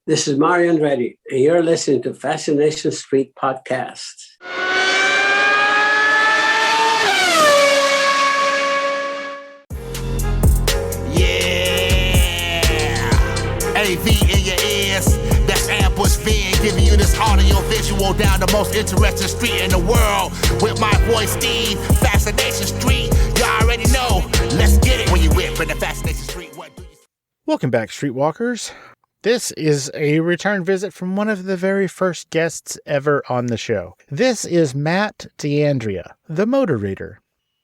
This is Mario Andretti, and you're listening to Fascination Street podcast. AV in your ears, that's Ambush Van giving you this audio visual down the most interesting street in the world with my boy Steve, Fascination Street. You already know, let's get it when you whip in the Fascination Street. What do you... Welcome back, Streetwalkers. This is a return visit from one of the very first guests ever on the show. This is Matt D'Andrea, the Motorator.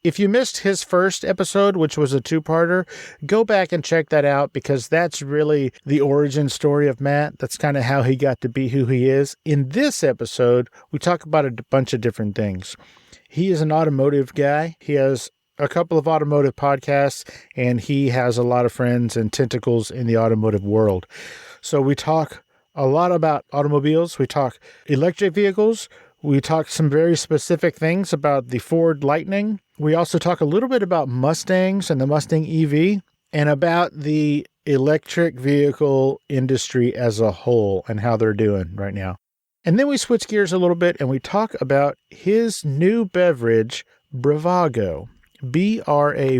If you missed his first episode, which was a two-parter, go back and check that out because that's really the origin story of Matt. That's kind of how he got to be who he is. In this episode, we talk about a bunch of different things. He is an automotive guy. He has a couple of automotive podcasts, and he has a lot of friends and tentacles in the automotive world. So we talk a lot about automobiles. We talk electric vehicles. We talk some very specific things about the Ford Lightning. We also talk a little bit about Mustangs and the Mustang EV and about the electric vehicle industry as a whole and how they're doing right now. And then we switch gears a little bit and we talk about his new beverage, Bravago, Bravago,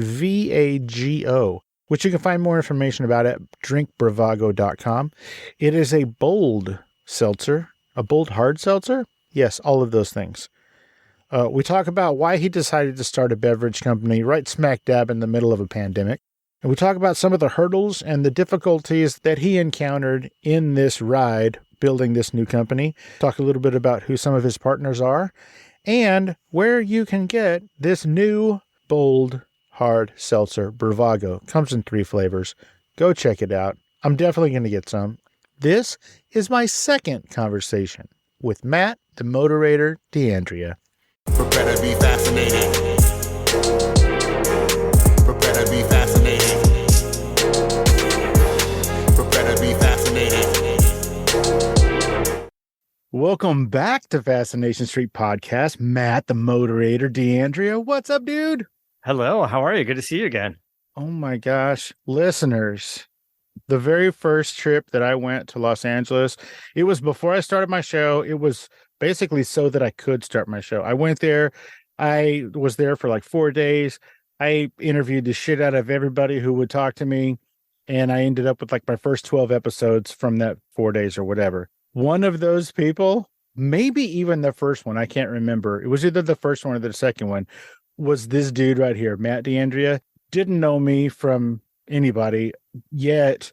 which you can find more information about at drinkbravago.com. It is a bold seltzer, a bold hard seltzer. Yes, all of those things. We talk about why he decided to start a beverage company right smack dab in the middle of a pandemic. And we talk about some of the hurdles and the difficulties that he encountered in this ride building this new company. Talk a little bit about who some of his partners are and where you can get this new bold hard seltzer, Bravago. Comes in 3 flavors. Go check it out. I'm definitely going to get some. This is my second conversation with Matt, the Motorator D'Andrea. Prepare to be fascinated. Prepare to be fascinated. Prepare to be fascinated. Welcome back to Fascination Street Podcast, Matt, the Motorator D'Andrea. What's up, dude? Hello, how are you? Good to see you again. Oh my gosh, listeners. The very first trip that I went to Los Angeles, it was before I started my show. It was basically so that I could start my show. I went there. I was there for like 4 days. I interviewed the shit out of everybody who would talk to me. And I ended up with like my first 12 episodes from that 4 days or whatever. One of those people, maybe even the first one, I can't remember. It was either the first one or the second one, was this dude right here, Matt D'Andrea. Didn't know me from anybody, yet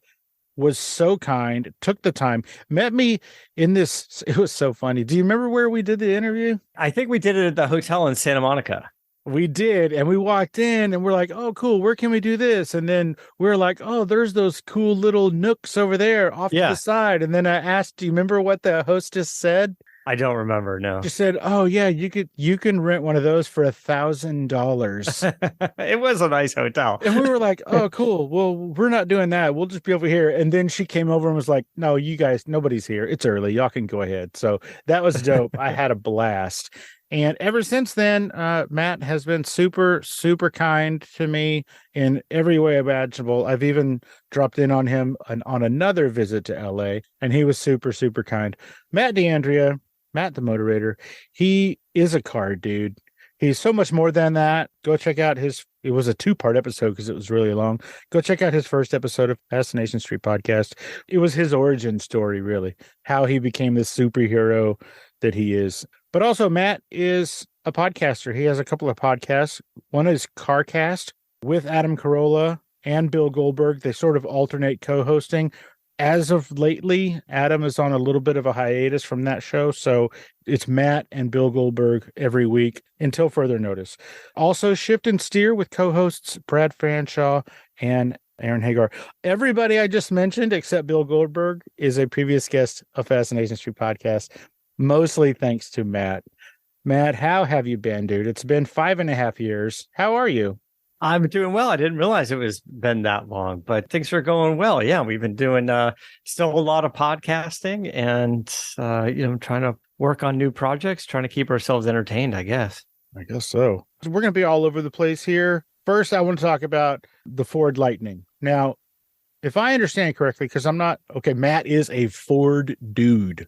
was so kind, took the time, met me in this. It was so funny. Do you remember where we did the interview? I think we did it at the hotel in Santa Monica. We did. And we walked in and we're like, oh, cool. Where can we do this? And then we're like, oh, there's those cool little nooks over there off to the side. And then I asked, do you remember what the hostess said? I don't remember. No. She said, oh yeah, you can rent one of those for $1,000. It was a nice hotel. And we were like, oh, cool. Well, we're not doing that. We'll just be over here. And then she came over and was like, no, you guys, nobody's here. It's early. Y'all can go ahead. So that was dope. I had a blast. And ever since then, Matt has been super, super kind to me in every way imaginable. I've even dropped in on him on another visit to LA, and he was super, super kind. Matt D'Andrea, Matt the Motorator, he is a car dude. He's so much more than that. Go check out it was a 2-part episode because it was really long. Go check out his first episode of Fascination Street Podcast. It was his origin story, really, how he became this superhero that he is. But also, Matt is a podcaster. He has a couple of podcasts. One is CarCast with Adam Carolla and Bill Goldberg. They sort of alternate co-hosting. As of lately, Adam is on a little bit of a hiatus from that show. So it's Matt and Bill Goldberg every week until further notice. Also, Shift and Steer with co-hosts Brad Fanshaw and Aaron Hagar. Everybody I just mentioned, except Bill Goldberg, is a previous guest of Fascination Street Podcast. Mostly thanks to Matt. Matt, how have you been, dude? It's been 5.5 years. How are you? I'm doing well. I didn't realize it was been that long, but things are going well. Yeah, we've been doing still a lot of podcasting and trying to work on new projects, trying to keep ourselves entertained, I guess. I guess so. We're going to be all over the place here. First, I want to talk about the Ford Lightning. Now, if I understand correctly, because I'm not okay, Matt is a Ford dude,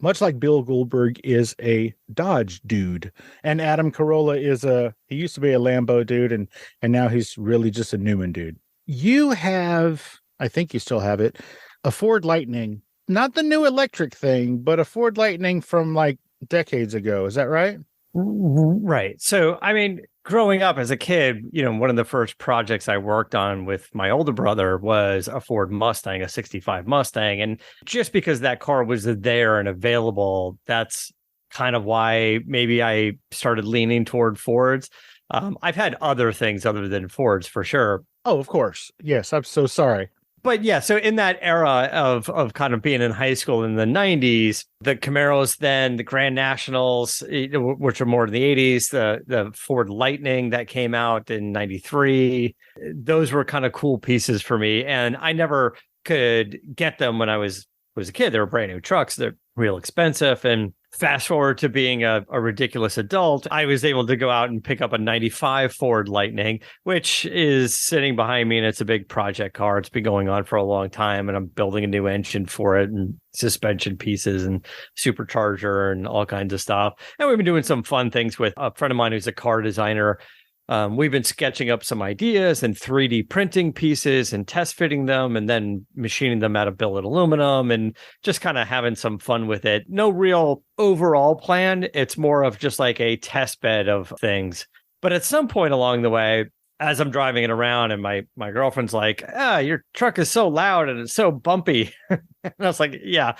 much like Bill Goldberg is a Dodge dude, and Adam Carolla he used to be a Lambo dude, and now he's really just a Newman dude. You have, I think you still have it, a Ford Lightning, not the new electric thing, but a Ford Lightning from like decades ago. Is that right? Right. So, I mean, growing up as a kid, one of the first projects I worked on with my older brother was a Ford Mustang, a 65 Mustang. And just because that car was there and available, that's kind of why maybe I started leaning toward Fords. I've had other things other than Fords for sure. Oh, of course. Yes. I'm so sorry. But yeah, so in that era of kind of being in high school in the 90s, the Camaros, then the Grand Nationals, which are more in the 80s, the Ford Lightning that came out in 93, those were kind of cool pieces for me. And I never could get them when I was a kid. They were brand new trucks. They're real expensive. And fast forward to being a ridiculous adult, I was able to go out and pick up a 95 Ford Lightning, which is sitting behind me, and it's a big project car. It's been going on for a long time, and I'm building a new engine for it and suspension pieces and supercharger and all kinds of stuff. And we've been doing some fun things with a friend of mine who's a car designer. We've been sketching up some ideas and 3D printing pieces and test fitting them and then machining them out of billet aluminum and just kind of having some fun with it. No real overall plan. It's more of just like a test bed of things. But at some point along the way, as I'm driving it around and my girlfriend's like, your truck is so loud and it's so bumpy. And I was like, yeah,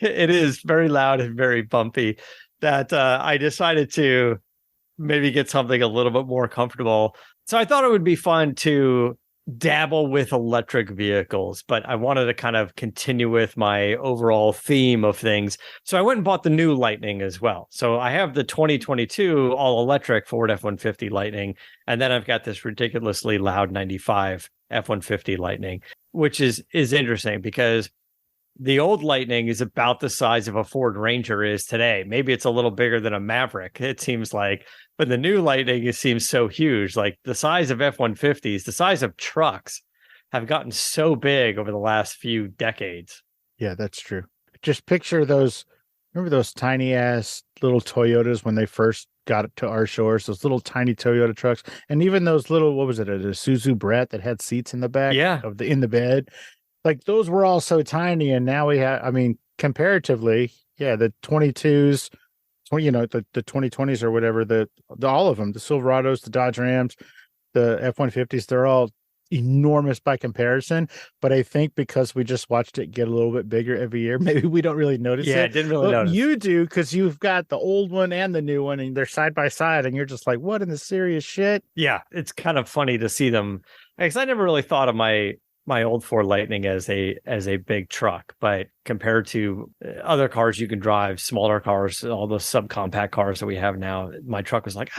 it is very loud and very bumpy, that I decided to maybe get something a little bit more comfortable. So I thought it would be fun to dabble with electric vehicles, but I wanted to kind of continue with my overall theme of things. So I went and bought the new Lightning as well. So I have the 2022 all electric Ford F150 Lightning, and then I've got this ridiculously loud 95 F150 Lightning, which is interesting because the old Lightning is about the size of a Ford Ranger is today. Maybe it's a little bigger than a Maverick, it seems like. But the new Lightning, it seems so huge. Like the size of F-150s, the size of trucks have gotten so big over the last few decades. Yeah, that's true. Just picture those. Remember those tiny ass little Toyotas when they first got to our shores, those little tiny Toyota trucks. And even those little, what was it? A Isuzu Brett that had seats in the back in the bed. Like those were all so tiny. And now we have, I mean, comparatively, the 22s, the 2020s or whatever, the all of them, the Silverados, the Dodge Rams, the F-150s, they're all enormous by comparison. But I think because we just watched it get a little bit bigger every year, maybe we don't really notice it. Yeah, didn't really notice. You do, because you've got the old one and the new one, and they're side by side, and you're just like, what in the serious shit? Yeah, it's kind of funny to see them. Because I never really thought of my old Ford Lightning as a big truck, but compared to other cars you can drive, smaller cars, all those subcompact cars that we have now, my truck was like,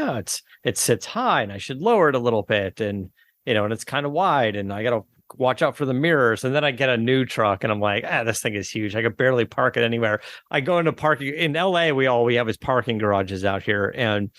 it sits high and I should lower it a little bit, and and it's kind of wide and I got to watch out for the mirrors. And then I get a new truck and I'm like, this thing is huge. I could barely park it anywhere. I go into parking in LA. We have is parking garages out here, and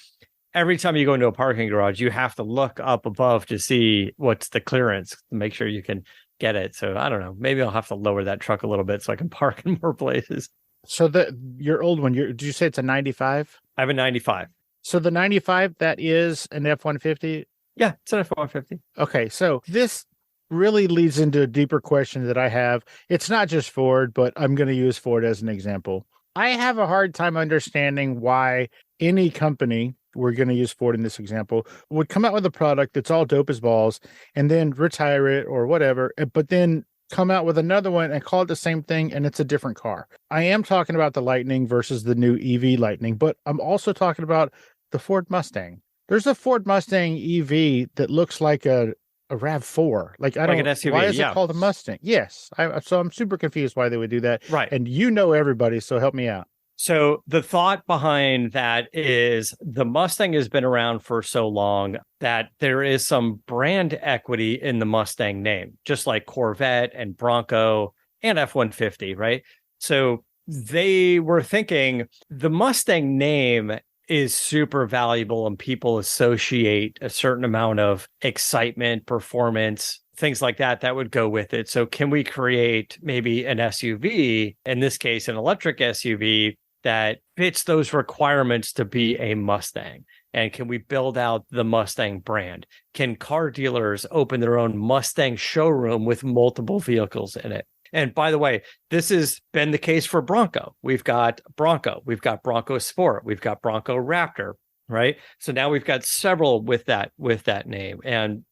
every time you go into a parking garage, you have to look up above to see what's the clearance to make sure you can get it. So I don't know. Maybe I'll have to lower that truck a little bit so I can park in more places. So your old one, did you say it's a 95? I have a 95. So the 95, that is an F-150? Yeah, it's an F-150. Okay, so this really leads into a deeper question that I have. It's not just Ford, but I'm going to use Ford as an example. I have a hard time understanding why any company, we're going to use Ford in this example, would come out with a product that's all dope as balls and then retire it or whatever, but then come out with another one and call it the same thing, and it's a different car. I am talking about the Lightning versus the new EV Lightning, but I'm also talking about the Ford Mustang. There's a Ford Mustang EV that looks like a RAV4. Like an SUV. Why is it called a Mustang? Yes. So I'm super confused why they would do that. Right. And everybody, so help me out. So the thought behind that is the Mustang has been around for so long that there is some brand equity in the Mustang name, just like Corvette and Bronco and F-150, right? So they were thinking the Mustang name is super valuable and people associate a certain amount of excitement, performance, things like that would go with it. So can we create maybe an SUV, in this case, an electric SUV that fits those requirements to be a Mustang? And can we build out the Mustang brand? Can car dealers open their own Mustang showroom with multiple vehicles in it? And by the way, this has been the case for Bronco. We've got Bronco Sport, we've got Bronco Raptor, right? So now we've got several with that name, and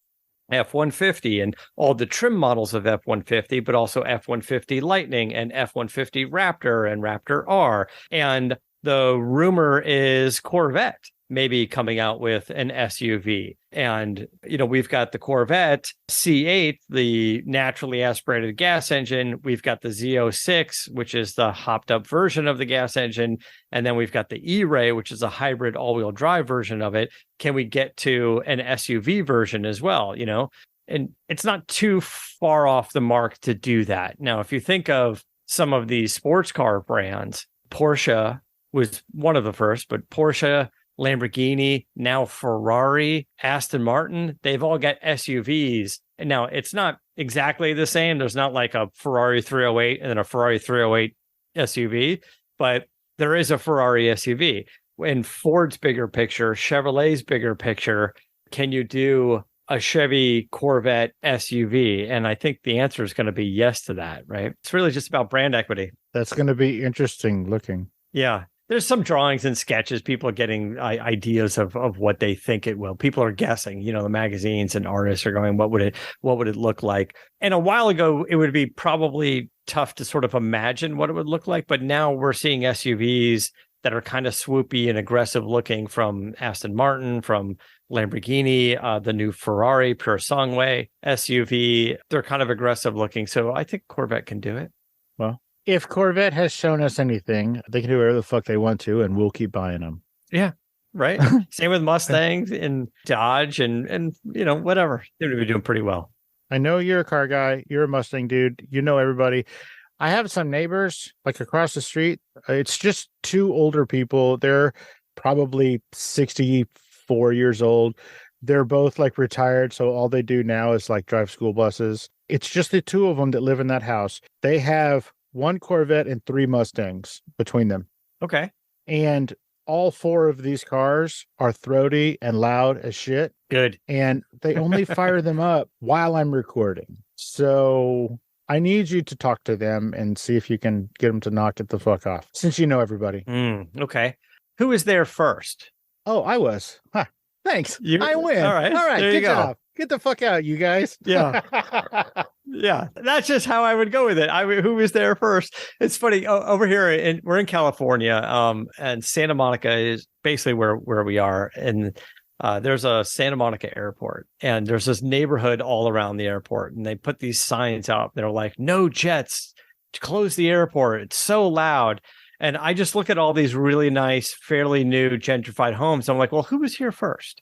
F150 and all the trim models of F150, but also F150 Lightning and F150 Raptor and Raptor R. And the rumor is Corvette maybe coming out with an SUV. And, we've got the Corvette C8, the naturally aspirated gas engine. We've got the Z06, which is the hopped up version of the gas engine. And then we've got the E-Ray, which is a hybrid all-wheel drive version of it. Can we get to an SUV version as well, And it's not too far off the mark to do that. Now, if you think of some of these sports car brands, Porsche was one of the first, but Porsche, Lamborghini, now Ferrari, Aston Martin, they've all got SUVs. And now it's not exactly the same. There's not like a Ferrari 308 and then a Ferrari 308 SUV, but there is a Ferrari SUV. In Ford's bigger picture, Chevrolet's bigger picture, can you do a Chevy Corvette SUV? And I think the answer is going to be yes to that, right? It's really just about brand equity. That's going to be interesting looking. Yeah. There's some drawings and sketches. People are getting ideas of what they think it will. People are guessing, the magazines and artists are going, what would it look like? And a while ago, it would be probably tough to sort of imagine what it would look like. But now we're seeing SUVs that are kind of swoopy and aggressive looking from Aston Martin, from Lamborghini, the new Ferrari Pure Sangway SUV. They're kind of aggressive looking. So I think Corvette can do it. Well, if Corvette has shown us anything, they can do whatever the fuck they want to, and we'll keep buying them. Yeah, right. Same with Mustangs and Dodge and whatever. They're going to be doing pretty well. I know you're a car guy. You're a Mustang dude. You know everybody. I have some neighbors like across the street. It's just two older people. They're probably 64 years old. They're both like retired. So all they do now is like drive school buses. It's just the two of them that live in that house. They have one Corvette and three Mustangs between them. Okay. And all four of these cars are throaty and loud as shit. Good. And they only fire them up while I'm recording. So I need you to talk to them and see if you can get them to knock it the fuck off, since you know everybody. Okay. Who was there first? Oh, I was. Huh. Thanks. I win. All right. There good job. Get the fuck out, you guys. Yeah. Yeah. That's just how I would go with it. Who was there first? It's funny. Over here, we're in California, and Santa Monica is basically where we are. And there's a Santa Monica airport, and there's this neighborhood all around the airport. And they put these signs out. They're like, no jets, close the airport. It's so loud. And I just look at all these really nice, fairly new gentrified homes. I'm like, well, who was here first?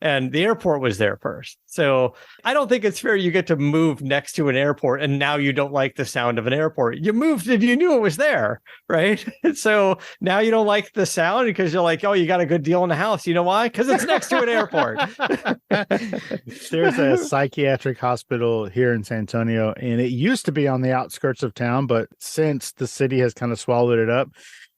And the airport was there first. So I don't think it's fair you get to move next to an airport and now you don't like the sound of an airport. You moved if you knew it was there, right? So now you don't like the sound because you're like, oh, you got a good deal in the house. You know why? Because it's next to an airport. There's a psychiatric hospital here in San Antonio, and it used to be on the outskirts of town, but since the city has kind of swallowed it up,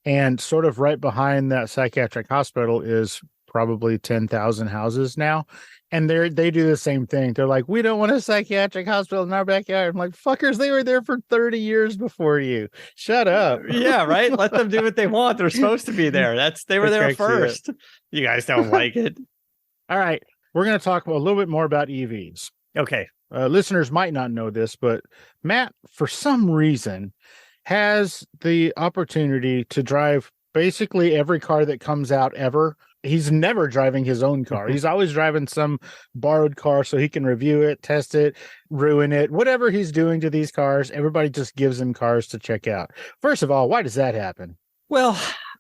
and sort of right behind that psychiatric hospital is probably 10,000 houses now. And they do the same thing. They're like, we don't want a psychiatric hospital in our backyard. I'm like, fuckers, they were there for 30 years before you. Shut up. Yeah, right. Let them do what they want. They're supposed to be there. They were there first. You guys don't like it. All right. We're going to talk a little bit more about EVs. Okay. Listeners might not know this, but Matt, for some reason, has the opportunity to drive basically every car that comes out ever. He's never driving his own car. He's always driving some borrowed car so he can review it, test it, ruin it, whatever he's doing to these cars. Everybody just gives him cars to check out. First of all, why does that happen? Well,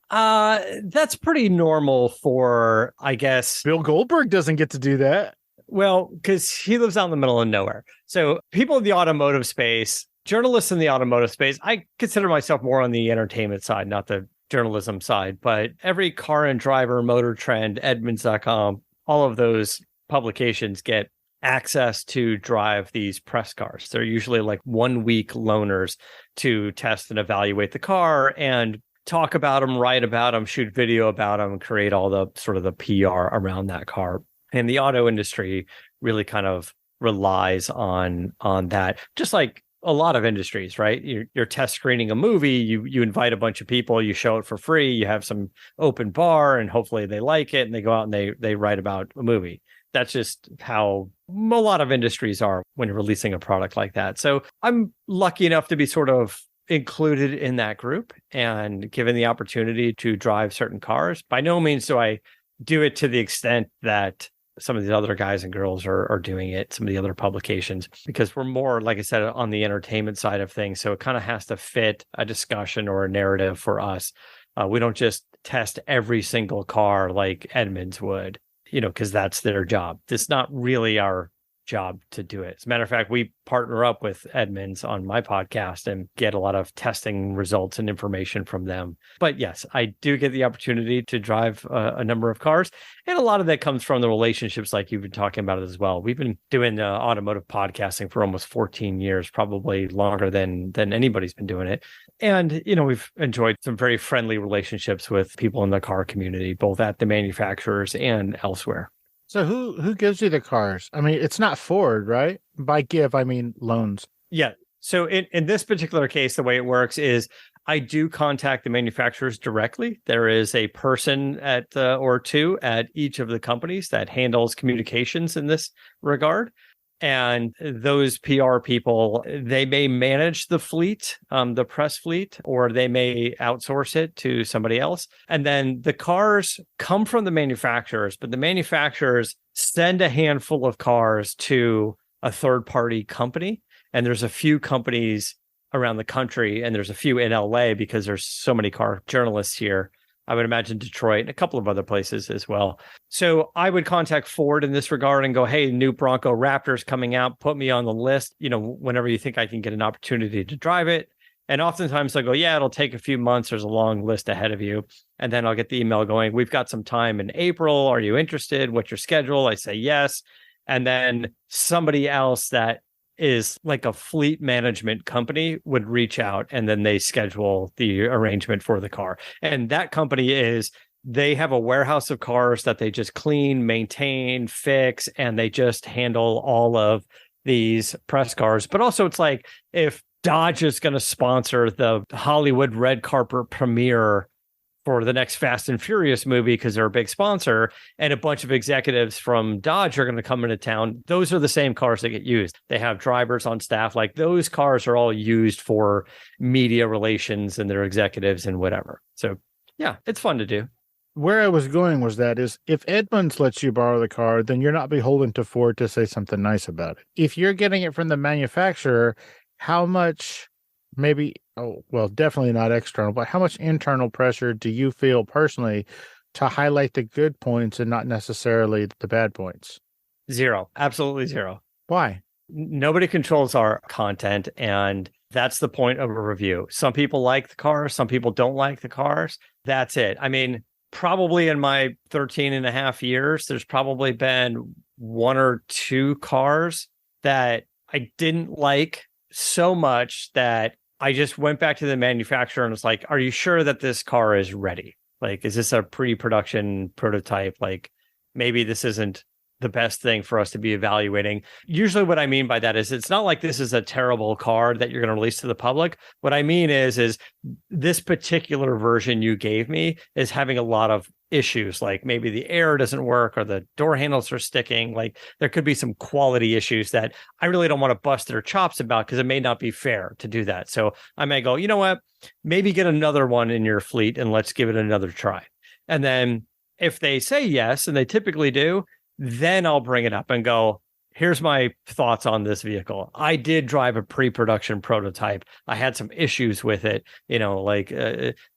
that's pretty normal for, I guess. Bill Goldberg doesn't get to do that. Well, because he lives out in the middle of nowhere. So people in the automotive space, journalists in the automotive space, I consider myself more on the entertainment side, not the journalism side, but every Car and Driver, Motor Trend, Edmunds.com, all of those publications get access to drive these press cars. They're usually like 1 week loaners to test and evaluate the car and talk about them, write about them, shoot video about them, create all the sort of the PR around that car. And the auto industry really kind of relies on that, just like a lot of industries, right? You're test screening a movie, you invite a bunch of people, you show it for free, you have some open bar, and hopefully they like it, and they go out and they write about a movie. That's just how a lot of industries are when you're releasing a product like that. So I'm lucky enough to be sort of included in that group and given the opportunity to drive certain cars. By no means do I do it to the extent that some of the other guys and girls are doing it, some of the other publications, because we're more, like I said, on the entertainment side of things. So it kind of has to fit a discussion or a narrative for us. We don't just test every single car like Edmunds would, because that's their job. It's not really our job to do it. As a matter of fact, we partner up with Edmunds on my podcast and get a lot of testing results and information from them. But yes, I do get the opportunity to drive a number of cars. And a lot of that comes from the relationships like you've been talking about it as well. We've been doing automotive podcasting for almost 14 years, probably longer than anybody's been doing it. And, we've enjoyed some very friendly relationships with people in the car community, both at the manufacturers and elsewhere. So who gives you the cars? I mean, it's not Ford, right? By give, I mean loans. Yeah. So in this particular case, the way it works is I do contact the manufacturers directly. There is a person or two at each of the companies that handles communications in this regard. And those PR people, they may manage the fleet, the press fleet, or they may outsource it to somebody else. And then the cars come from the manufacturers, but the manufacturers send a handful of cars to a third-party company. And there's a few companies around the country, and there's a few in LA because there's so many car journalists here. I would imagine Detroit and a couple of other places as well. So I would contact Ford in this regard and go, hey, new Bronco Raptor's coming out. Put me on the list, whenever you think I can get an opportunity to drive it. And oftentimes they'll go, yeah, it'll take a few months. There's a long list ahead of you. And then I'll get the email going, we've got some time in April. Are you interested? What's your schedule? I say yes. And then somebody else that is like a fleet management company would reach out, and then they schedule the arrangement for the car. And that company they have a warehouse of cars that they just clean, maintain, fix, and they just handle all of these press cars. But also it's like if Dodge is going to sponsor the Hollywood red carpet premiere for the next Fast and Furious movie because they're a big sponsor, and a bunch of executives from Dodge are going to come into town, those are the same cars that get used. They have drivers on staff. Like those cars are all used for media relations and their executives and whatever. So yeah, it's fun to do. Where I was going was if Edmunds lets you borrow the car, then you're not beholden to Ford to say something nice about it. If you're getting it from the manufacturer, how much definitely not external, but how much internal pressure do you feel personally to highlight the good points and not necessarily the bad points? Zero. Absolutely zero. Why? Nobody controls our content, and that's the point of a review. Some people like the cars, some people don't like the cars. That's it. I mean, probably in my 13 and a half years, there's probably been one or two cars that I didn't like so much that I just went back to the manufacturer and was like, are you sure that this car is ready? Like, is this a pre-production prototype? Like, maybe this isn't the best thing for us to be evaluating. Usually what I mean by that is it's not like this is a terrible car that you're going to release to the public. What I mean is this particular version you gave me is having a lot of issues, like maybe the air doesn't work or the door handles are sticking. Like there could be some quality issues that I really don't want to bust their chops about because it may not be fair to do that. So I may go, you know what, maybe get another one in your fleet and let's give it another try. And then if they say yes, and they typically do, then I'll bring it up and go, here's my thoughts on this vehicle. I did drive a pre-production prototype. I had some issues with it,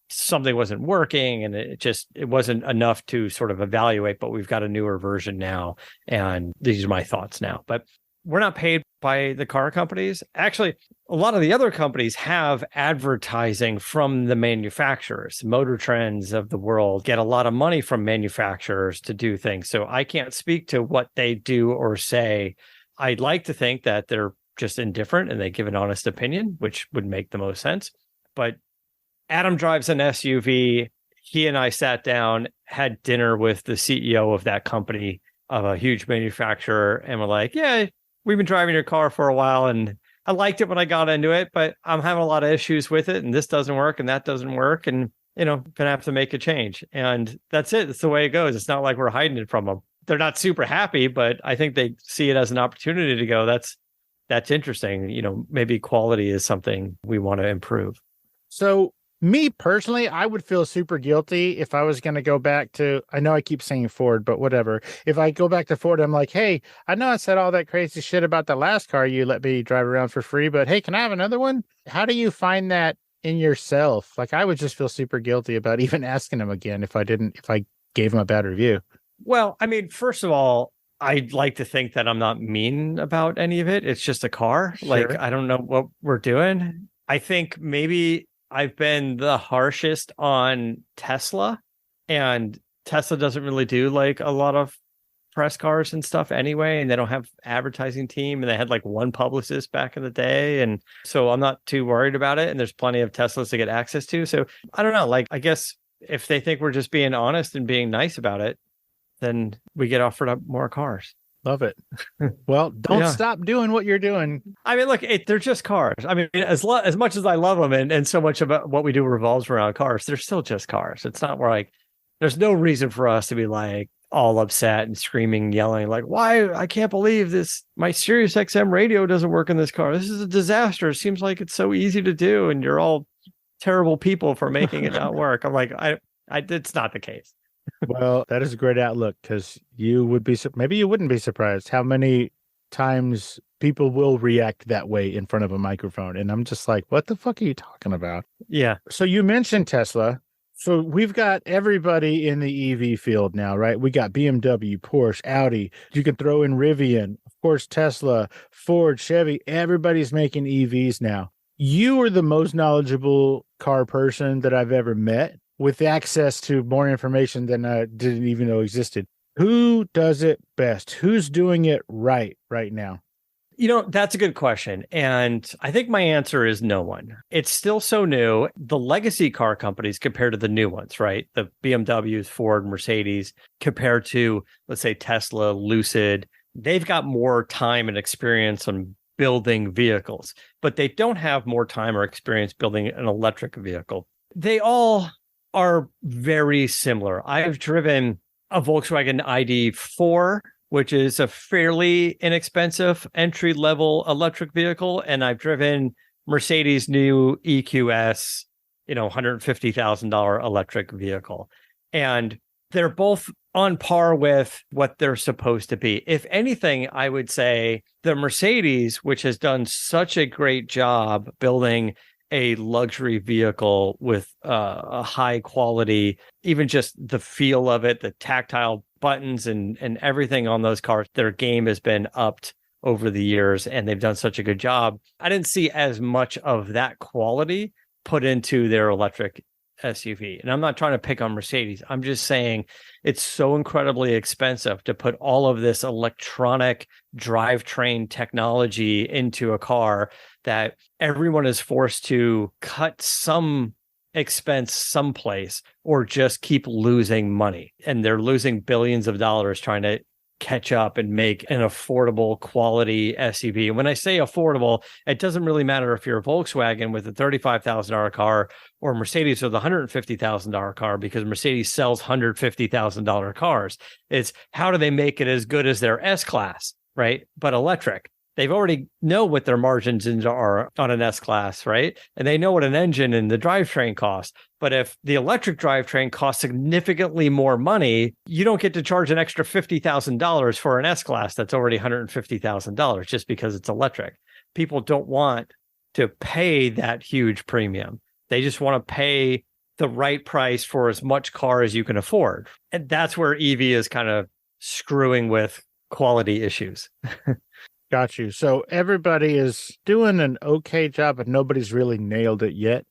something wasn't working and it wasn't enough to sort of evaluate, but we've got a newer version now. And these are my thoughts now. But we're not paid by the car companies. Actually, a lot of the other companies have advertising from the manufacturers. Motor Trends of the world get a lot of money from manufacturers to do things. So I can't speak to what they do or say. I'd like to think that they're just indifferent and they give an honest opinion, which would make the most sense. But Adam drives an SUV. He and I sat down, had dinner with the CEO of that company, of a huge manufacturer, and we're like, yeah, we've been driving your car for a while and I liked it when I got into it, but I'm having a lot of issues with it and this doesn't work and that doesn't work. And, gonna have to make a change. And that's it. It's the way it goes. It's not like we're hiding it from them. They're not super happy, but I think they see it as an opportunity to go, that's interesting. Maybe quality is something we want to improve. So me personally, I would feel super guilty if I was going to go back to, I know I keep saying Ford, but whatever. If I go back to Ford, I'm like, hey, I know I said all that crazy shit about the last car you let me drive around for free, but hey, can I have another one? How do you find that in yourself? Like, I would just feel super guilty about even asking him again if I gave him a bad review. Well, I mean, first of all, I'd like to think that I'm not mean about any of it. It's just a car. Sure. Like, I don't know what we're doing. I think maybe I've been the harshest on Tesla, and Tesla doesn't really do like a lot of press cars and stuff anyway. And they don't have advertising team, and they had like one publicist back in the day. And so I'm not too worried about it. And there's plenty of Teslas to get access to. So I don't know, like, I guess if they think we're just being honest and being nice about it, then we get offered up more cars. Love it. Well, don't stop doing what you're doing. I mean, look, they're just cars. I mean, as much as I love them and so much about what we do revolves around cars, they're still just cars. It's not where like, there's no reason for us to be like all upset and screaming, yelling, like, why? I can't believe this. My Sirius XM radio doesn't work in this car. This is a disaster. It seems like it's so easy to do. And you're all terrible people for making it not work. I'm like, it's not the case. Well, that is a great outlook, because maybe you wouldn't be surprised how many times people will react that way in front of a microphone. And I'm just like, what the fuck are you talking about? Yeah. So you mentioned Tesla. So we've got everybody in the EV field now, right? We got BMW, Porsche, Audi. You can throw in Rivian, of course, Tesla, Ford, Chevy. Everybody's making EVs now. You are the most knowledgeable car person that I've ever met, with access to more information than I didn't even know existed. Who does it best? Who's doing it right now? That's a good question. And I think my answer is no one. It's still so new. The legacy car companies compared to the new ones, right? The BMWs, Ford, Mercedes, compared to, let's say, Tesla, Lucid, they've got more time and experience on building vehicles, but they don't have more time or experience building an electric vehicle. They all are very similar. I've driven a Volkswagen ID4, which is a fairly inexpensive entry-level electric vehicle, and I've driven Mercedes' new EQS, $150,000 electric vehicle. And they're both on par with what they're supposed to be. If anything, I would say the Mercedes, which has done such a great job building a luxury vehicle with a high quality, even just the feel of it, the tactile buttons and everything on those cars, their game has been upped over the years, and they've done such a good job. I didn't see as much of that quality put into their electric SUV. And I'm not trying to pick on Mercedes. I'm just saying it's so incredibly expensive to put all of this electronic drivetrain technology into a car that everyone is forced to cut some expense someplace or just keep losing money. And they're losing billions of dollars trying to catch up and make an affordable quality SUV. And when I say affordable, it doesn't really matter if you're a Volkswagen with a $35,000 car or Mercedes with a $150,000 car, because Mercedes sells $150,000 cars. It's how do they make it as good as their S-Class, right? But electric. They've already know what their margins are on an S-Class, right? And they know what an engine and the drivetrain costs. But if the electric drivetrain costs significantly more money, you don't get to charge an extra $50,000 for an S-Class that's already $150,000 just because it's electric. People don't want to pay that huge premium. They just want to pay the right price for as much car as you can afford. And that's where EV is kind of screwing with quality issues. Got you. So everybody is doing an okay job, but nobody's really nailed it yet.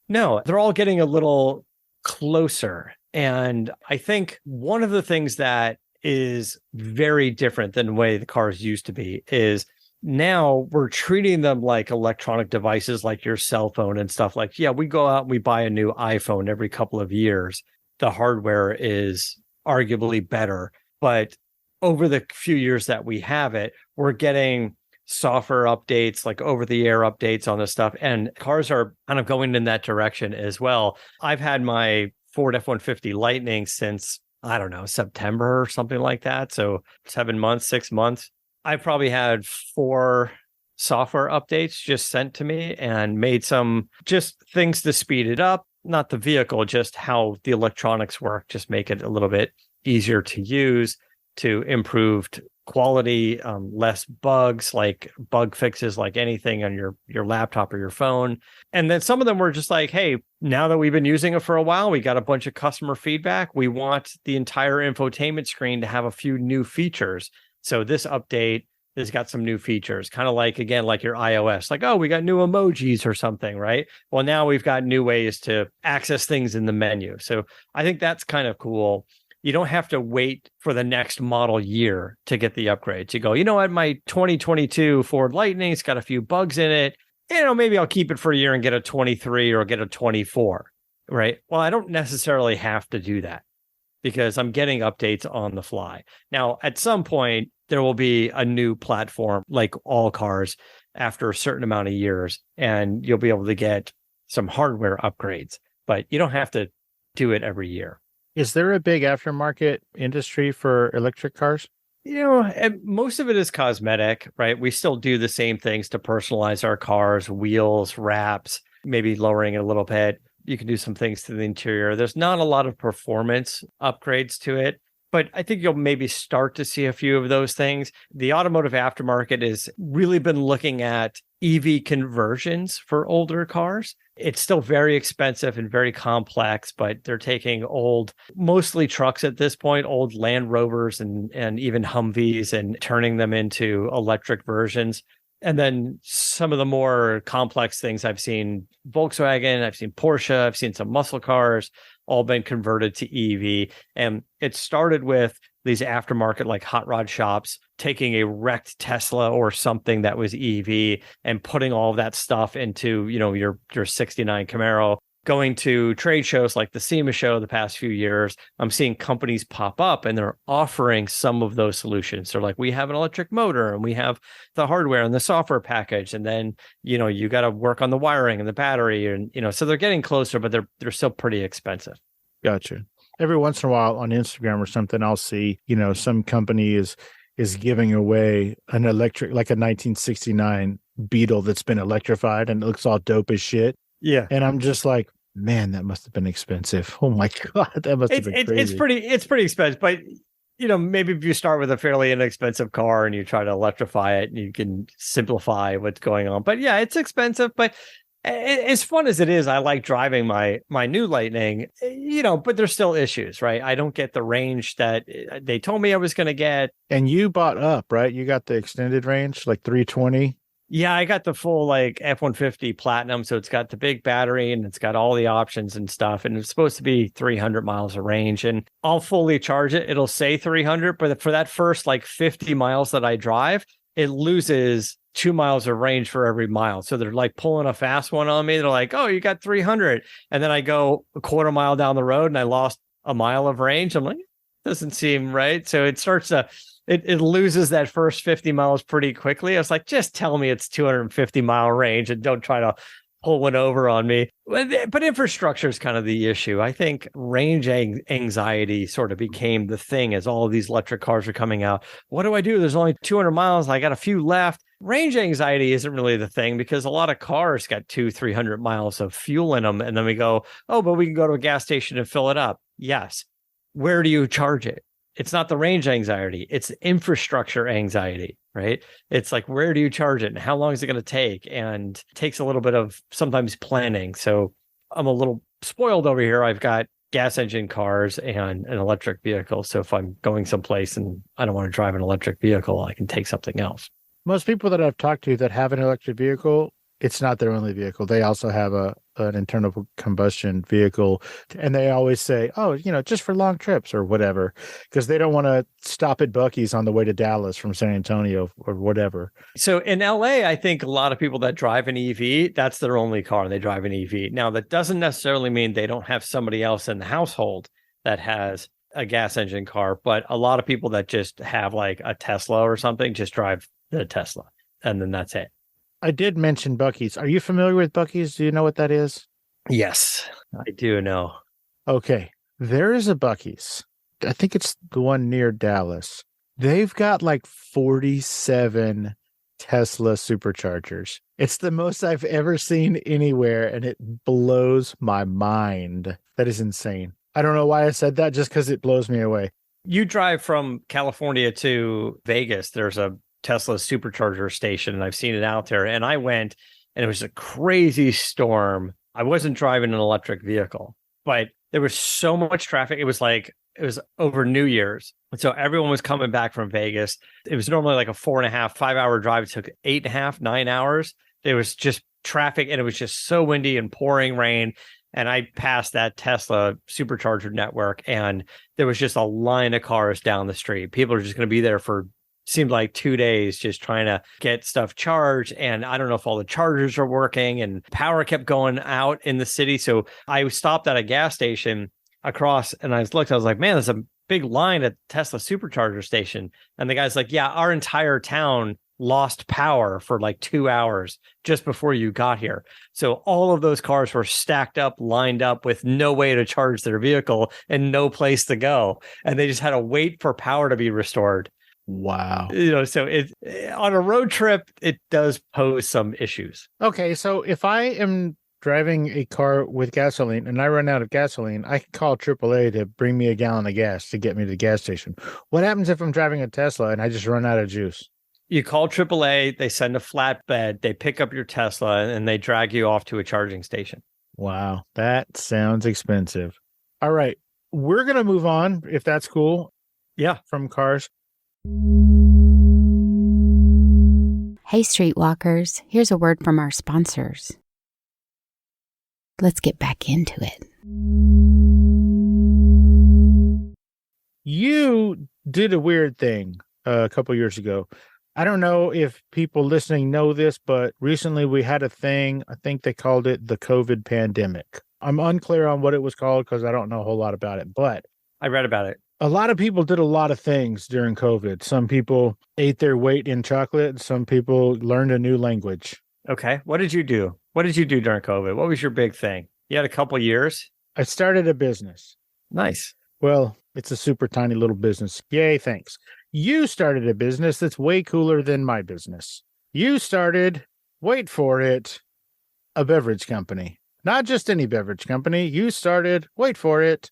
No, they're all getting a little closer. And I think one of the things that is very different than the way the cars used to be is now we're treating them like electronic devices, like your cell phone and stuff. Like, yeah, we go out and we buy a new iPhone every couple of years. The hardware is arguably better, but over the few years that we have it, we're getting software updates, like over-the-air updates on this stuff, and cars are kind of going in that direction as well. I've had my Ford F-150 Lightning since, I don't know, September or something like that. So 7 months, 6 months. I've probably had 4 software updates just sent to me and made some just things to speed it up. Not the vehicle, just how the electronics work, just make it a little bit easier to use, to improved quality, less bugs, like bug fixes, like anything on your laptop or your phone. And then some of them were just like, hey, now that we've been using it for a while, we got a bunch of customer feedback. We want the entire infotainment screen to have a few new features. So this update has got some new features, kind of like, again, like your iOS, like, oh, we got new emojis or something, right? Well, now we've got new ways to access things in the menu. So I think that's kind of cool. You don't have to wait for the next model year to get the upgrades. You go, you know what, my 2022 Ford Lightning, it's got a few bugs in it. You know, maybe I'll keep it for a year and get a 23 or get a 24, right? Well, I don't necessarily have to do that because I'm getting updates on the fly. Now, at some point, there will be a new platform like all cars after a certain amount of years, and you'll be able to get some hardware upgrades, but you don't have to do it every year. Is there a big aftermarket industry for electric cars? You know, most of it is cosmetic, right? We still do the same things to personalize our cars, wheels, wraps, maybe lowering it a little bit. You can do some things to the interior. There's not a lot of performance upgrades to it, but I think you'll maybe start to see a few of those things. The automotive aftermarket has really been looking at EV conversions for older cars. It's still very expensive and very complex, but they're taking old, mostly trucks at this point, old Land Rovers and even Humvees, and turning them into electric versions. And then some of the more complex things I've seen, Volkswagen, I've seen Porsche, I've seen some muscle cars, all been converted to EV. And it started with these aftermarket, like hot rod shops, taking a wrecked Tesla or something that was EV and putting all of that stuff into, you know, your 69 Camaro, going to trade shows like the SEMA show the past few years. I'm seeing companies pop up and they're offering some of those solutions. They're like, we have an electric motor and we have the hardware and the software package. And then, you know, you got to work on the wiring and the battery. And, you know, so they're getting closer, but they're still pretty expensive. Gotcha. Every once in a while on Instagram or something, I'll see, you know, some company is giving away an electric, like a 1969 Beetle that's been electrified and it looks all dope as shit. Yeah. And I'm just like, man, that must have been expensive. Oh my God, that must have been crazy. It's pretty expensive, but you know, maybe if you start with a fairly inexpensive car and you try to electrify it, you can simplify what's going on. But yeah, it's expensive, but as fun as it is, I like driving my new Lightning, you know, but there's still issues, right? I don't get the range that they told me I was going to get. And you bought up, right? You got the extended range, like 320. Yeah, I got the full like F-150 Platinum. So it's got the big battery and it's got all the options and stuff. And it's supposed to be 300 miles of range. And I'll fully charge it. It'll say 300, but for that first like 50 miles that I drive, it loses 2 miles of range for every mile. So they're like pulling a fast one on me. They're like, oh, you got 300. And then I go a quarter mile down the road and I lost a mile of range. I'm like, doesn't seem right. So it starts to, it loses that first 50 miles pretty quickly. I was like, just tell me it's 250 mile range and don't try to pull one over on me. But infrastructure is kind of the issue. I think range anxiety sort of became the thing as all of these electric cars are coming out. What do I do? There's only 200 miles. I got a few left. Range anxiety isn't really the thing because a lot of cars got 200-300 miles of fuel in them. And then we go, oh, but we can go to a gas station and fill it up. Yes. Where do you charge it? It's not the range anxiety. It's infrastructure anxiety, right? It's like, where do you charge it and how long is it going to take? And it takes a little bit of sometimes planning. So I'm a little spoiled over here. I've got gas engine cars and an electric vehicle. So if I'm going someplace and I don't want to drive an electric vehicle, I can take something else. Most people that I've talked to that have an electric vehicle, it's not their only vehicle. They also have an internal combustion vehicle, and they always say, "Oh, just for long trips or whatever," because they don't want to stop at Buc-ee's on the way to Dallas from San Antonio or whatever. So in LA, I think a lot of people that drive an EV, that's their only car. They drive an EV. Now, that doesn't necessarily mean they don't have somebody else in the household that has a gas engine car, but a lot of people that just have like a Tesla or something just drive the Tesla, and then that's it. I did mention Buc-ee's. Are you familiar with Buc-ee's? Do you know what that is? Yes, I do know. Okay. There is a Buc-ee's. I think it's the one near Dallas. They've got like 47 Tesla superchargers. It's the most I've ever seen anywhere, and it blows my mind. That is insane. I don't know why I said that, just because it blows me away. You drive from California to Vegas. There's a Tesla supercharger station, and I've seen it out there. And I went, and it was a crazy storm. I wasn't driving an electric vehicle, but there was so much traffic. It was over New Year's. And so everyone was coming back from Vegas. It was normally like a 4.5, 5-hour drive. It took 8.5, 9 hours. There was just traffic, and it was just so windy and pouring rain. And I passed that Tesla supercharger network, and there was just a line of cars down the street. People are just going to be there for seemed like 2 days just trying to get stuff charged. And I don't know if all the chargers are working, and power kept going out in the city. So I stopped at a gas station across, and I was like, man, there's a big line at Tesla supercharger station. And the guy's like, yeah, our entire town lost power for like 2 hours just before you got here. So all of those cars were stacked up, lined up with no way to charge their vehicle and no place to go. And they just had to wait for power to be restored. Wow. So it on a road trip, it does pose some issues. Okay, so if I am driving a car with gasoline and I run out of gasoline, I can call AAA to bring me a gallon of gas to get me to the gas station. What happens if I'm driving a Tesla and I just run out of juice? You call AAA, they send a flatbed, they pick up your Tesla, and they drag you off to a charging station. Wow, that sounds expensive. All right, we're going to move on, if that's cool. Yeah. From cars. Hey, Streetwalkers, here's a word from our sponsors. Let's get back into it. You did a weird thing a couple years ago. I don't know if people listening know this, but recently we had a thing. I think they called it the COVID pandemic. I'm unclear on what it was called because I don't know a whole lot about it, but I read about it. A lot of people did a lot of things during COVID. Some people ate their weight in chocolate. Some people learned a new language. Okay. What did you do? What did you do during COVID? What was your big thing? You had a couple years? I started a business. Nice. Well, it's a super tiny little business. Yay, thanks. You started a business that's way cooler than my business. You started, wait for it, a beverage company. Not just any beverage company. You started, wait for it,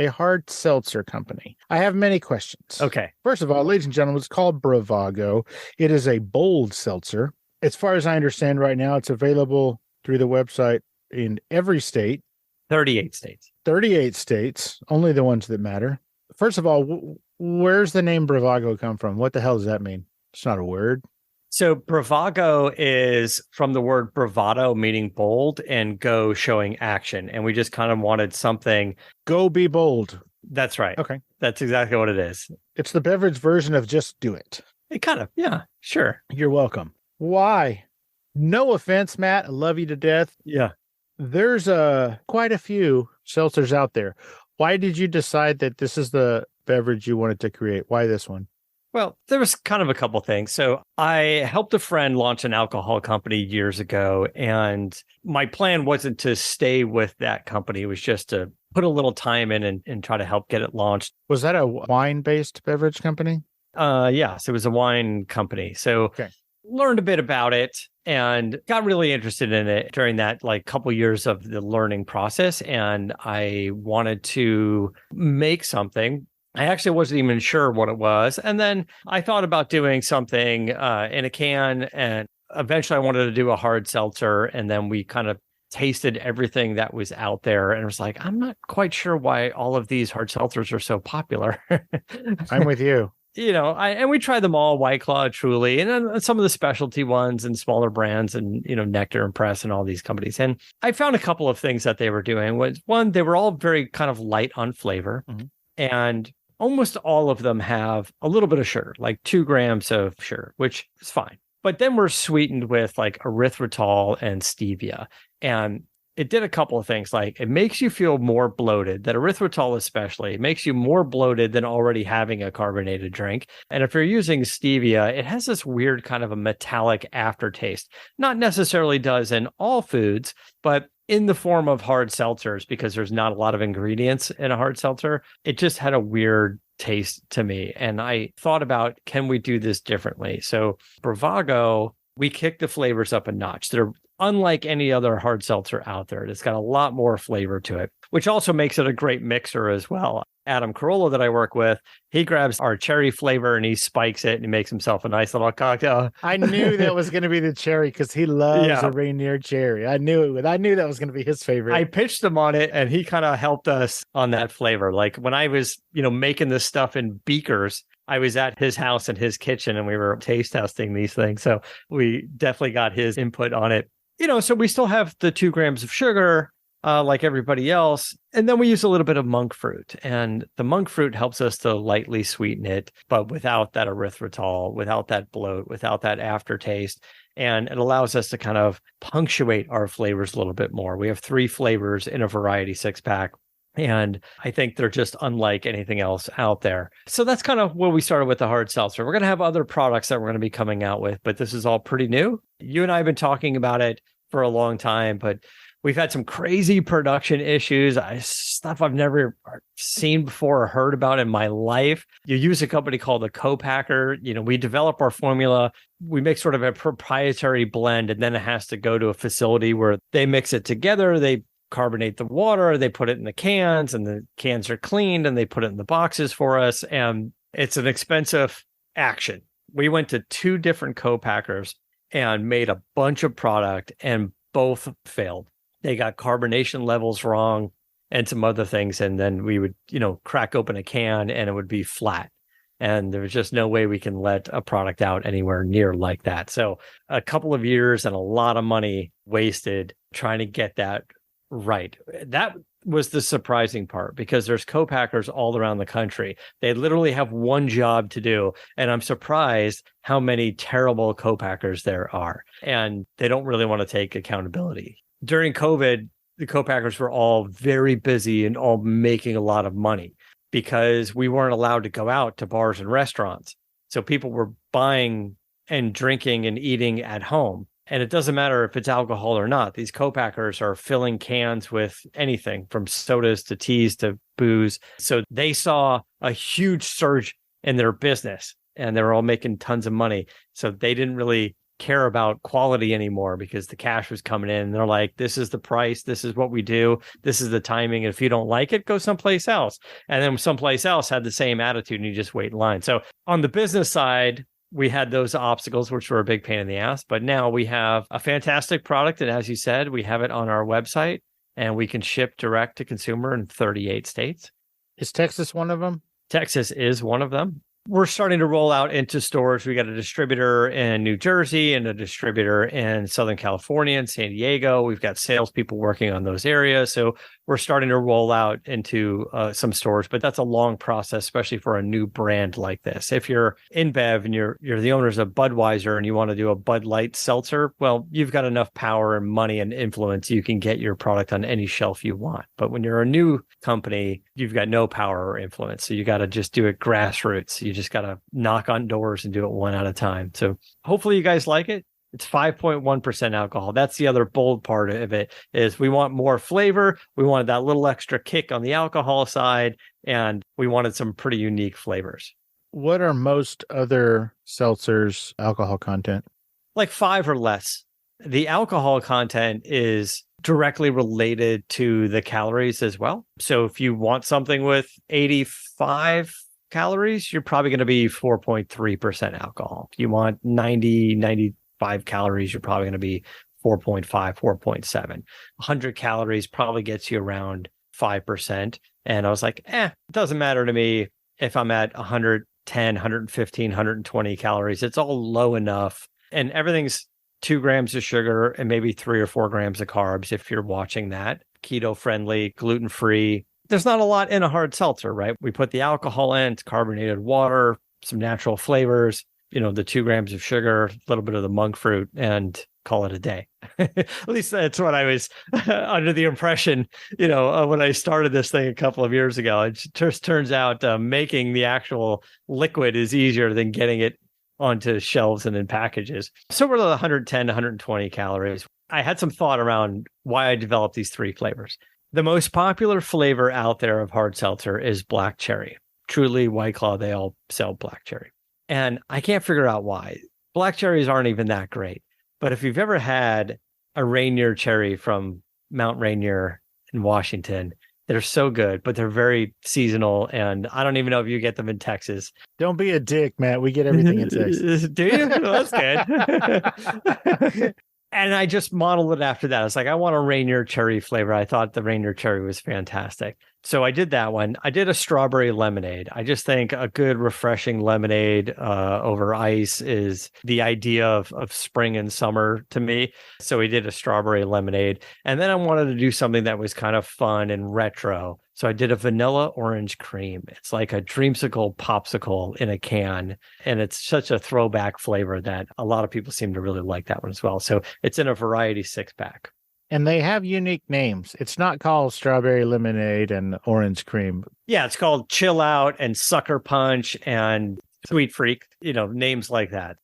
a hard seltzer company. I have many questions. Okay. First of all, ladies and gentlemen, it's called Bravago. It is a bold seltzer. As far as I understand right now, it's available through the website in every state. 38 states. 38 states, only the ones that matter. First of all, where's the name Bravago come from? What the hell does that mean? It's not a word. So Bravago is from the word bravado, meaning bold, and go, showing action. And we just kind of wanted something. Go be bold. That's right. Okay. That's exactly what it is. It's the beverage version of just do it. It kind of, yeah, sure. You're welcome. Why? No offense, Matt. I love you to death. Yeah. There's quite a few seltzers out there. Why did you decide that this is the beverage you wanted to create? Why this one? Well, there was kind of a couple things. So I helped a friend launch an alcohol company years ago, and my plan wasn't to stay with that company. It was just to put a little time in and try to help get it launched. Was that a wine-based beverage company? Yes, it was a wine company. So learned a bit about it and got really interested in it during that couple years of the learning process. And I wanted to make something. I actually wasn't even sure what it was. And then I thought about doing something in a can, and eventually I wanted to do a hard seltzer. And then we kind of tasted everything that was out there and was like, I'm not quite sure why all of these hard seltzers are so popular. I'm with you. and we tried them all, White Claw, Truly, and then some of the specialty ones and smaller brands and, Nectar and Press and all these companies. And I found a couple of things that they were doing. Was one, they were all very kind of light on flavor. Mm-hmm. And almost all of them have a little bit of sugar, like 2 grams of sugar, which is fine. But then we're sweetened with like erythritol and stevia. And it did a couple of things. Like it makes you feel more bloated. That erythritol especially makes you more bloated than already having a carbonated drink. And if you're using stevia, it has this weird kind of a metallic aftertaste. Not necessarily does in all foods, but in the form of hard seltzers, because there's not a lot of ingredients in a hard seltzer, it just had a weird taste to me. And I thought about, can we do this differently? So Bravago, we kicked the flavors up a notch. They're unlike any other hard seltzer out there. It's got a lot more flavor to it, which also makes it a great mixer as well. Adam Carolla that I work with, he grabs our cherry flavor and he spikes it and he makes himself a nice little cocktail. I knew that was going to be the cherry because he loves a Rainier cherry. I knew it. I knew that was going to be his favorite. I pitched him on it and he kind of helped us on that flavor. Like when I was, making this stuff in beakers, I was at his house in his kitchen and we were taste testing these things. So we definitely got his input on it. So we still have the 2 grams of sugar, like everybody else. And then we use a little bit of monk fruit. And the monk fruit helps us to lightly sweeten it, but without that erythritol, without that bloat, without that aftertaste. And it allows us to kind of punctuate our flavors a little bit more. We have 3 flavors in a variety 6-pack. And I think they're just unlike anything else out there. So that's kind of where we started with the hard seltzer. We're going to have other products that we're going to be coming out with, but this is all pretty new. You and I have been talking about it for a long time, but we've had some crazy production issues, stuff I've never seen before or heard about in my life. You use a company called a co-packer. We develop our formula. We make sort of a proprietary blend, and then it has to go to a facility where they mix it together. They carbonate the water, they put it in the cans, and the cans are cleaned and they put it in the boxes for us. And it's an expensive action. We went to 2 different co-packers and made a bunch of product and both failed. They got carbonation levels wrong and some other things. And then we would, crack open a can and it would be flat. And there was just no way we can let a product out anywhere near like that. So a couple of years and a lot of money wasted trying to get that right. That was the surprising part, because there's co-packers all around the country. They literally have one job to do. And I'm surprised how many terrible co-packers there are. And they don't really want to take accountability. During COVID, the co-packers were all very busy and all making a lot of money because we weren't allowed to go out to bars and restaurants. So people were buying and drinking and eating at home. And it doesn't matter if it's alcohol or not. These co-packers are filling cans with anything from sodas to teas to booze. So they saw a huge surge in their business and they were all making tons of money. So they didn't really care about quality anymore because the cash was coming in. And they're like, this is the price. This is what we do. This is the timing. If you don't like it, go someplace else. And then someplace else had the same attitude and you just wait in line. So on the business side, we had those obstacles, which were a big pain in the ass. But now we have a fantastic product. And as you said, we have it on our website and we can ship direct to consumer in 38 states. Is Texas one of them? Texas is one of them. We're starting to roll out into stores. We got a distributor in New Jersey and a distributor in Southern California and San Diego. We've got salespeople working on those areas. So we're starting to roll out into some stores, but that's a long process, especially for a new brand like this. If you're InBev and you're the owners of Budweiser and you want to do a Bud Light seltzer, well, you've got enough power and money and influence. You can get your product on any shelf you want. But when you're a new company, you've got no power or influence. So you got to just do it grassroots. You just got to knock on doors and do it one at a time. So hopefully you guys like it. It's 5.1% alcohol. That's the other bold part of it, is we want more flavor. We wanted that little extra kick on the alcohol side, and we wanted some pretty unique flavors. What are most other seltzers' alcohol content? Like 5 or less. The alcohol content is directly related to the calories as well. So if you want something with 85 calories, you're probably going to be 4.3% alcohol. If you want 95 calories, you're probably going to be 4.5, 4.7. 100 calories probably gets you around 5%. And I was like, it doesn't matter to me if I'm at 110 115, 120 calories. It's all low enough. And everything's 2 grams of sugar and maybe 3 or 4 grams of carbs if you're watching that. Keto friendly, gluten free. There's not a lot in a hard seltzer, right? We put the alcohol in, it's carbonated water, some natural flavors, the 2 grams of sugar, a little bit of the monk fruit, and call it a day. At least that's what I was under the impression, when I started this thing a couple of years ago. It just turns out making the actual liquid is easier than getting it onto shelves and in packages. So we're at 110 to 120 calories. I had some thought around why I developed these 3 flavors. The most popular flavor out there of hard seltzer is black cherry. Truly, White Claw, they all sell black cherry. And I can't figure out why. Black cherries aren't even that great. But if you've ever had a Rainier cherry from Mount Rainier in Washington, they're so good, but they're very seasonal. And I don't even know if you get them in Texas. Don't be a dick, Matt. We get everything in Texas. Do you? Well, that's good. And I just modeled it after that. It's like, I want a Rainier cherry flavor. I thought the Rainier cherry was fantastic. So I did that one. I did a strawberry lemonade. I just think a good, refreshing lemonade over ice is the idea of spring and summer to me. So we did a strawberry lemonade. And then I wanted to do something that was kind of fun and retro. So I did a vanilla orange cream. It's like a dreamsicle popsicle in a can. And it's such a throwback flavor that a lot of people seem to really like that one as well. So it's in a variety 6-pack. And they have unique names. It's not called strawberry lemonade and orange cream. Yeah, it's called Chill Out and Sucker Punch and Sweet Freak, names like that.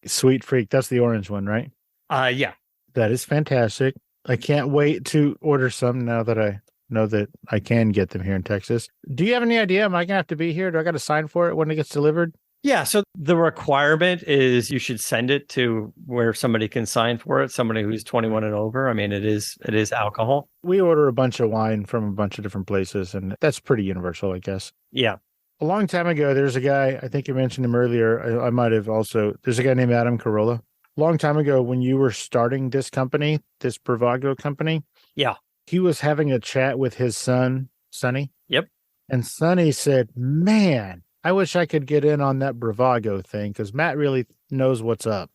Sweet Freak, that's the orange one, right? Yeah. That is fantastic. I can't wait to order some now that I know that I can get them here in Texas. Do you have any idea? Am I going to have to be here? Do I got to sign for it when it gets delivered? Yeah, so the requirement is you should send it to where somebody can sign for it, somebody who's 21 and over. I mean, it is alcohol. We order a bunch of wine from a bunch of different places, and that's pretty universal, I guess. Yeah. A long time ago, there's a guy, I think you mentioned him earlier. I might have also, there's a guy named Adam Carolla. A long time ago, when you were starting this company, this Bravago company. Yeah. He was having a chat with his son, Sonny. Yep. And Sonny said, man, I wish I could get in on that Bravago thing because Matt really knows what's up.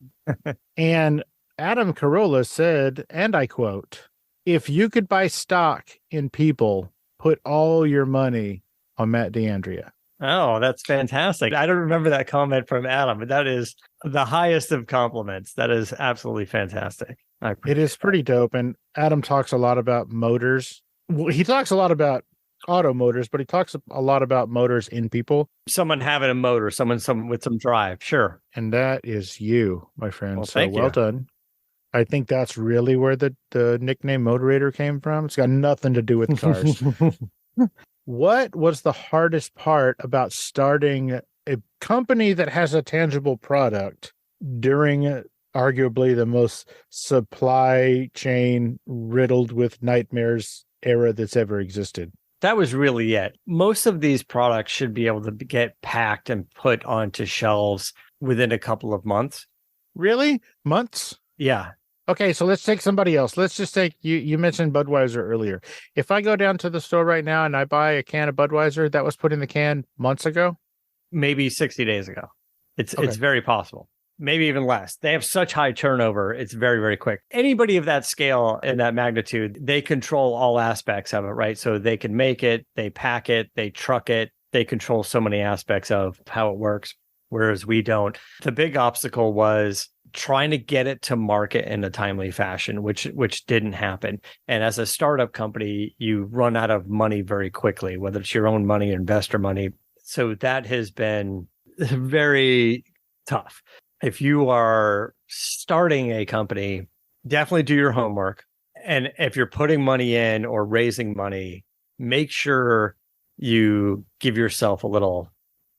And Adam Carolla said, and I quote, if you could buy stock in people, put all your money on Matt D'Andrea. Oh, that's fantastic. I don't remember that comment from Adam, but that is the highest of compliments. That is absolutely fantastic. It is pretty dope. And Adam talks a lot about motors. Well, he talks a lot about auto motors, but he talks a lot about motors in people. Someone having a motor, someone with some drive. Sure. And that is you, my friend. Well, so well done. I think that's really where the nickname Motorator came from. It's got nothing to do with cars. What was the hardest part about starting a company that has a tangible product during arguably the most supply chain riddled with nightmares era that's ever existed? That was really it. Most of these products should be able to get packed and put onto shelves within a couple of months. Really? Months? Yeah. Okay, so let's take somebody else. Let's just take, you mentioned Budweiser earlier. If I go down to the store right now and I buy a can of Budweiser that was put in the can months ago? Maybe 60 days ago. It's very possible. Maybe even less. They have such high turnover. It's very, very quick. Anybody of that scale and that magnitude, they control all aspects of it, right? So they can make it, they pack it, they truck it. They control so many aspects of how it works, whereas we don't. The big obstacle was trying to get it to market in a timely fashion, which didn't happen. And as a startup company, you run out of money very quickly, whether it's your own money or investor money. So that has been very tough. If you are starting a company, definitely do your homework. And if you're putting money in or raising money, make sure you give yourself a little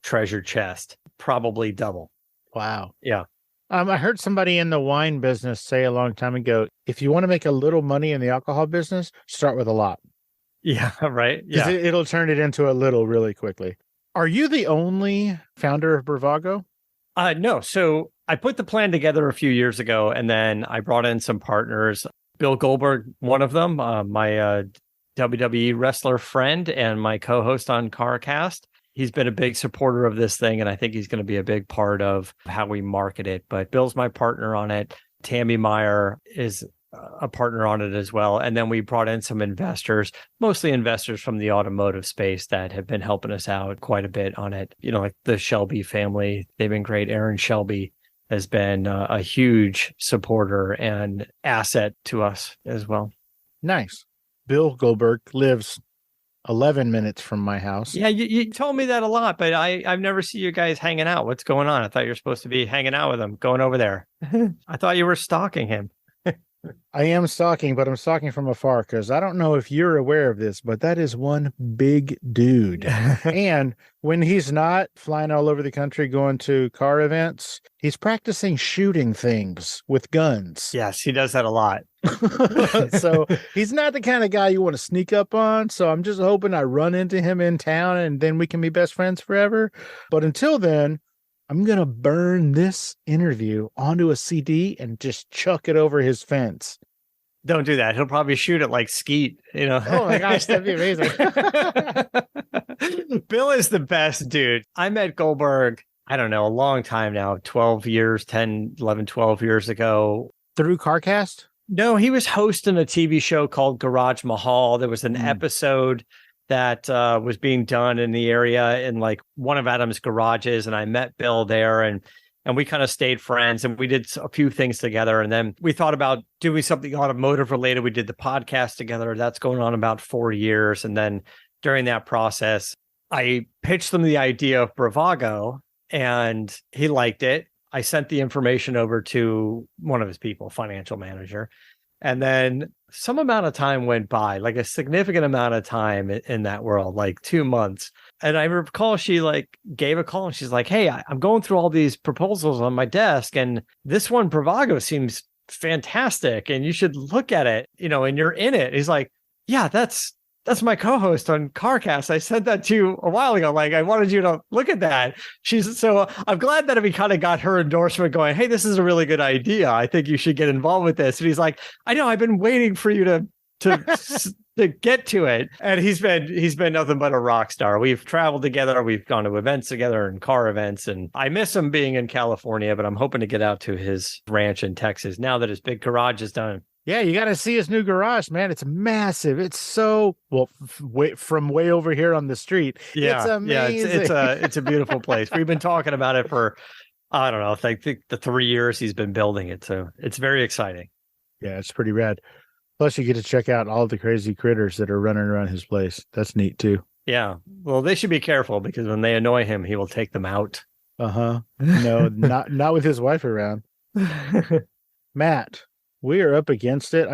treasure chest, probably double. Wow. Yeah. I heard somebody in the wine business say a long time ago, if you want to make a little money in the alcohol business, start with a lot. Yeah, right. Yeah. It'll turn it into a little really quickly. Are you the only founder of Bravago? No. So I put the plan together a few years ago, and then I brought in some partners. Bill Goldberg, one of them, my WWE wrestler friend and my co-host on CarCast. he's been a big supporter of this thing, and I think he's going to be a big part of how we market it. But Bill's my partner on it. Tammy Meyer is a partner on it as well. And then we brought in some investors, mostly investors from the automotive space that have been helping us out quite a bit on it. You know, like the Shelby family, they've been great. Aaron Shelby has been a huge supporter and asset to us as well. Nice. Bill Goldberg lives 11 minutes from my house. Yeah, you told me that a lot, but I've never seen you guys hanging out. What's going on? I thought you were supposed to be hanging out with him, going over there. I thought you were stalking him. I am stalking, but I'm stalking from afar because I don't know if you're aware of this, but that is one big dude. And when he's not flying all over the country going to car events, he's practicing shooting things with guns. Yes, he does that a lot. So he's not the kind of guy you want to sneak up on. So I'm just hoping I run into him in town and then we can be best friends forever. But until then, I'm going to burn this interview onto a CD and just chuck it over his fence. Don't do that. He'll probably shoot it like Skeet, you know. Oh my gosh, that'd be amazing. Bill is the best dude. I met Goldberg, I don't know, a long time now, 12 years, 10, 11, 12 years ago. Through CarCast? No, he was hosting a TV show called Garage Mahal. There was an episode that was being done in the area in like one of Adam's garages. And I met Bill there and we kind of stayed friends and we did a few things together. And then we thought about doing something automotive related. We did the podcast together. That's going on about 4 years. And then during that process, I pitched him the idea of Bravago and he liked it. I sent the information over to one of his people, financial manager. And then some amount of time went by, like a significant amount of time in that world, like 2 months. And I recall she like gave a call and she's like, hey, I'm going through all these proposals on my desk. And this one, Bravago, seems fantastic. And you should look at it, you know, and you're in it. He's like, yeah, that's my co-host on CarCast. I sent that to you a while ago. Like, I wanted you to look at that. So I'm glad that we kind of got her endorsement going, hey, this is a really good idea. I think you should get involved with this. And he's like, I know, I've been waiting for you to get to it. And he's been nothing but a rock star. We've traveled together. We've gone to events together and car events. And I miss him being in California, but I'm hoping to get out to his ranch in Texas now that his big garage is done. Yeah, you got to see his new garage, man. It's massive. It's so, well, from way over here on the street. Yeah, it's amazing. Yeah, it's a beautiful place. We've been talking about it for, I don't know, I think the 3 years he's been building it. So it's very exciting. Yeah, it's pretty rad. Plus, you get to check out all the crazy critters that are running around his place. That's neat, too. Yeah. Well, they should be careful because when they annoy him, he will take them out. Uh-huh. No, not with his wife around. Matt, we are up against it.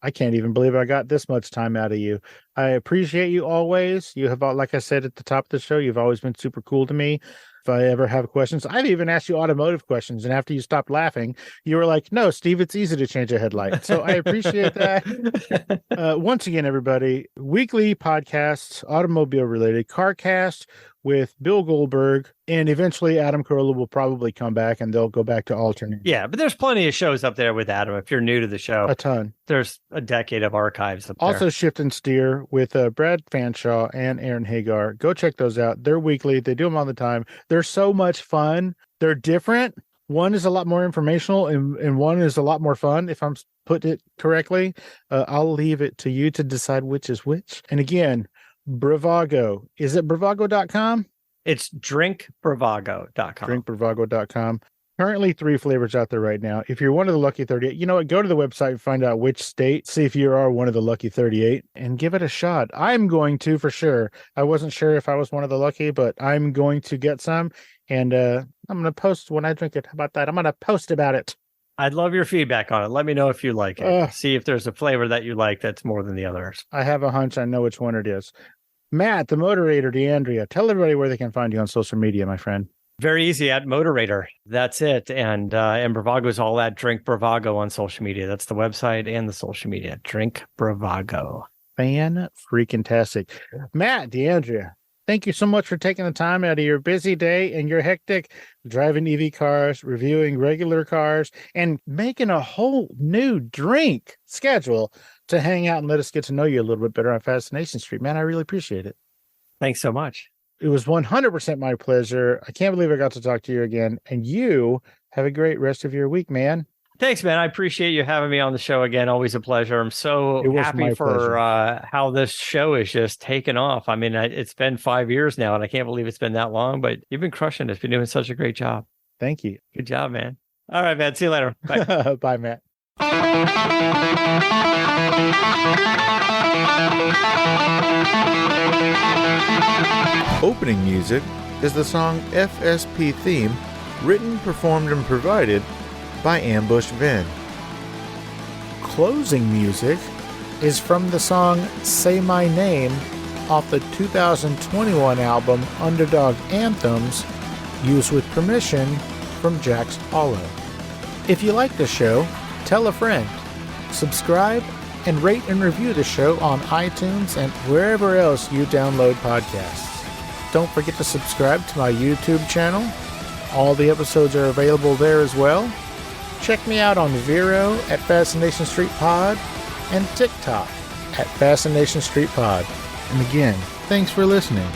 I can't even believe I got this much time out of you. I appreciate you always. You have, like I said at the top of the show, you've always been super cool to me. If I ever have questions, I've even asked you automotive questions. And after you stopped laughing, you were like, no, Steve, it's easy to change a headlight. So I appreciate that. Once again, everybody, weekly podcasts, automobile related, CarCast with Bill Goldberg, and eventually Adam Carolla will probably come back and they'll go back to alternate. Yeah, but there's plenty of shows up there with Adam. If you're new to the show, A ton. There's a decade of archives up there. Also Shift and Steer with Brad Fanshaw and Aaron Hagar. Go check those out. They're weekly. They do them all the time. They're so much fun. They're different. One is a lot more informational and one is a lot more fun, if I'm putting it correctly. I'll leave it to you to decide which is which. And again, Bravago. Is it Bravago.com? It's drinkbravago.com. Drinkbravago.com. Currently 3 flavors out there right now. If you're one of the lucky 38, you know what? Go to the website and find out which state. See if you are one of the lucky 38 and give it a shot. I'm going to for sure. I wasn't sure if I was one of the lucky, but I'm going to get some. And I'm going to post when I drink it. How about that? I'm going to post about it. I'd love your feedback on it. Let me know if you like it. See if there's a flavor that you like that's more than the others. I have a hunch. I know which one it is. Matt, the Motorator, DeAndrea, tell everybody where they can find you on social media, my friend. Very easy at Motorator. That's it. And Bravago is all at Drink Bravago on social media. That's the website and the social media. Drink Bravago. Fan-freaking-tastic. Matt, DeAndrea, thank you so much for taking the time out of your busy day and your hectic driving EV cars, reviewing regular cars, and making a whole new drink schedule to hang out and let us get to know you a little bit better on Fascination Street. Man, I really appreciate it. Thanks so much. It was 100% my pleasure. I can't believe I got to talk to you again. And you have a great rest of your week, man. Thanks, man. I appreciate you having me on the show again. Always a pleasure. I'm so happy for how this show is just taken off. I mean, it's been 5 years now, and I can't believe it's been that long, but you've been crushing it. You've been doing such a great job. Thank you. Good job, man. All right, man. See you later. Bye. Bye, Matt. Opening music is the song FSP Theme, written, performed, and provided by Ambush Vin. Closing music is from the song Say My Name off the 2021 album Underdog Anthems, used with permission from Jax Hollow. If you like the show, tell a friend, subscribe, and rate and review the show on iTunes and wherever else you download podcasts. Don't forget to subscribe to my YouTube channel. All the episodes are available there as well. Check me out on Vero at Fascination Street Pod and TikTok at Fascination Street Pod. And again, thanks for listening.